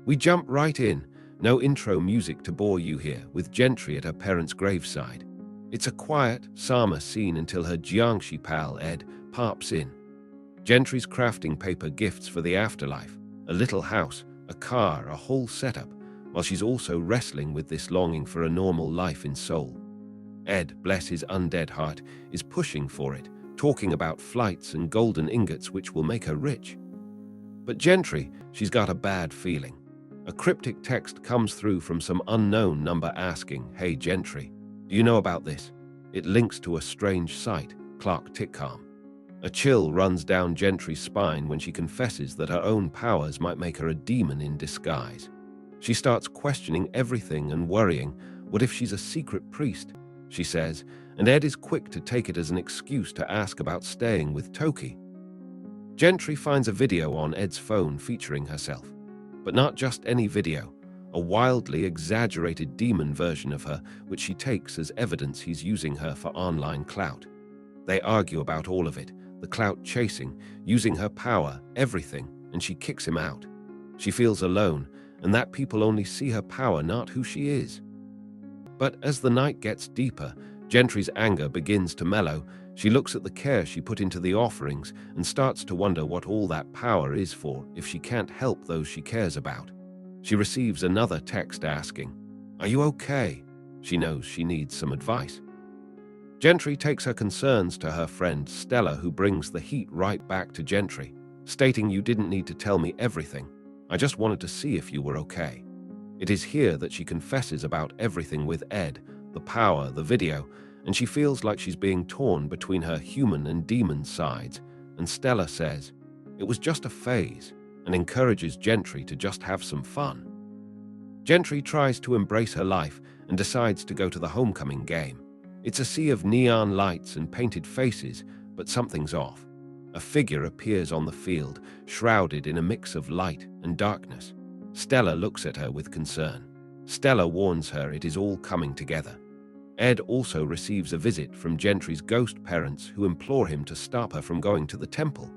We jump right in, no intro music to bore you here, with Jentry at her parents' graveside. It's a quiet, Sama scene until her Jiangxi pal, Ed, pops in. Gentry's crafting paper gifts for the afterlife, a little house, a car, a whole setup, while she's also wrestling with this longing for a normal life in Seoul. Ed, bless his undead heart, is pushing for it, talking about flights and golden ingots which will make her rich. But Jentry, she's got a bad feeling. A cryptic text comes through from some unknown number asking, "Hey Jentry, do you know about this?" It links to a strange site, Clark Titcom. A chill runs down Gentry's spine when she confesses that her own powers might make her a demon in disguise. She starts questioning everything and worrying, what if she's a secret priest? She says, and Ed is quick to take it as an excuse to ask about staying with Toki. Jentry finds a video on Ed's phone featuring herself. But not just any video, a wildly exaggerated demon version of her, which she takes as evidence he's using her for online clout. They argue about all of it, the clout chasing, using her power, everything, and she kicks him out. She feels alone, and that people only see her power, not who she is. But as the night gets deeper, Gentry's anger begins to mellow. She looks at the care she put into the offerings and starts to wonder what all that power is for if she can't help those she cares about. She receives another text asking, "Are you okay?" She knows she needs some advice. Jentry takes her concerns to her friend Stella, who brings the heat right back to Jentry, stating, "You didn't need to tell me everything. I just wanted to see if you were okay." It is here that she confesses about everything with Ed, the power, the video, and she feels like she's being torn between her human and demon sides, and Stella says, "It was just a phase," and encourages Jentry to just have some fun. Jentry tries to embrace her life and decides to go to the homecoming game. It's a sea of neon lights and painted faces, but something's off. A figure appears on the field, shrouded in a mix of light and darkness. Stella looks at her with concern. Stella warns her it is all coming together. Ed also receives a visit from Gentry's ghost parents, who implore him to stop her from going to the temple.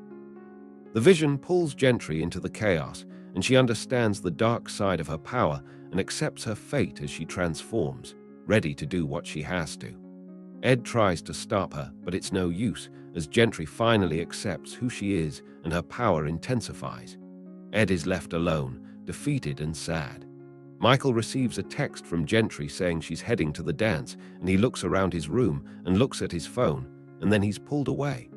The vision pulls Jentry into the chaos, and she understands the dark side of her power and accepts her fate as she transforms, ready to do what she has to. Ed tries to stop her, but it's no use, as Jentry finally accepts who she is and her power intensifies. Ed is left alone, defeated and sad. Michael receives a text from Jentry saying she's heading to the dance, and he looks around his room and looks at his phone, and then he's pulled away.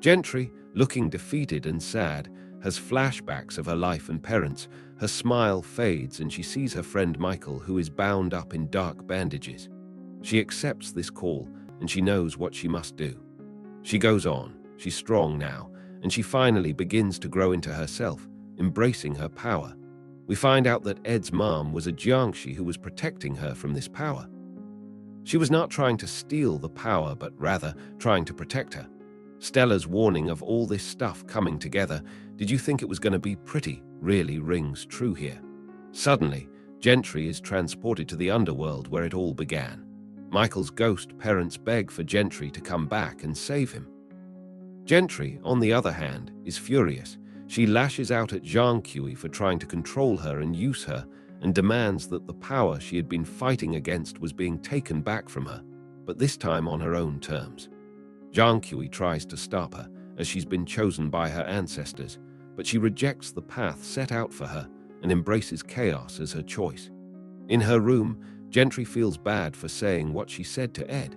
Jentry, looking defeated and sad, has flashbacks of her life and parents. Her smile fades and she sees her friend Michael, who is bound up in dark bandages. She accepts this call and she knows what she must do. She goes on, she's strong now, and she finally begins to grow into herself, embracing her power. We find out that Ed's mom was a Jiangxi who was protecting her from this power. She was not trying to steal the power, but rather trying to protect her. Stella's warning of all this stuff coming together, "Did you think it was going to be pretty?" really rings true here. Suddenly, Jentry is transported to the Underworld where it all began. Michael's ghost parents beg for Jentry to come back and save him. Jentry, on the other hand, is furious. She lashes out at Zhang Kui for trying to control her and use her, and demands that the power she had been fighting against was being taken back from her, but this time on her own terms. Zhang Kui tries to stop her, as she's been chosen by her ancestors, but she rejects the path set out for her and embraces chaos as her choice. In her room, Jentry feels bad for saying what she said to Ed.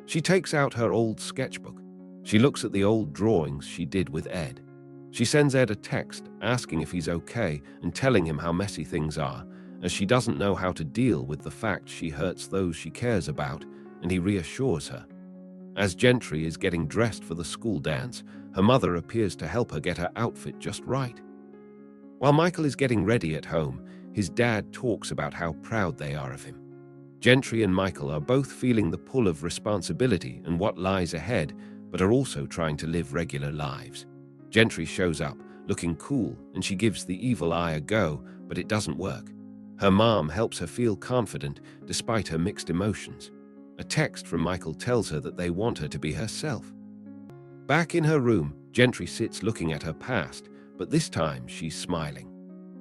She takes out her old sketchbook. She looks at the old drawings she did with Ed. She sends Ed a text asking if he's okay and telling him how messy things are, as she doesn't know how to deal with the fact she hurts those she cares about, and he reassures her. As Jentry is getting dressed for the school dance, her mother appears to help her get her outfit just right. While Michael is getting ready at home, his dad talks about how proud they are of him. Jentry and Michael are both feeling the pull of responsibility and what lies ahead, but are also trying to live regular lives. Jentry shows up, looking cool, and she gives the evil eye a go, but it doesn't work. Her mom helps her feel confident despite her mixed emotions. A text from Michael tells her that they want her to be herself. Back in her room, Jentry sits looking at her past, but this time she's smiling.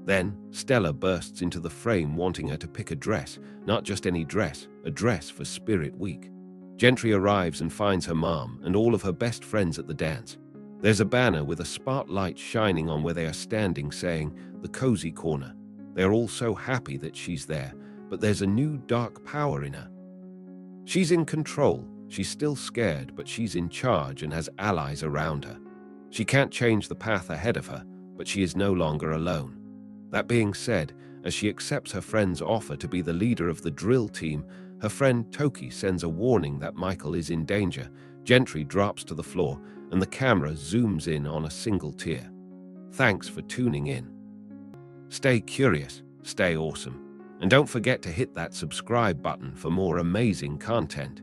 Then, Stella bursts into the frame wanting her to pick a dress, not just any dress, a dress for Spirit Week. Jentry arrives and finds her mom and all of her best friends at the dance. There's a banner with a spotlight shining on where they are standing saying, "The Cozy Corner." They are all so happy that she's there, but there's a new dark power in her. She's in control. She's still scared, but she's in charge and has allies around her. She can't change the path ahead of her, but she is no longer alone. That being said, as she accepts her friend's offer to be the leader of the drill team, her friend Toki sends a warning that Michael is in danger. Jentry drops to the floor, and the camera zooms in on a single tear. Thanks for tuning in. Stay curious, stay awesome, and don't forget to hit that subscribe button for more amazing content.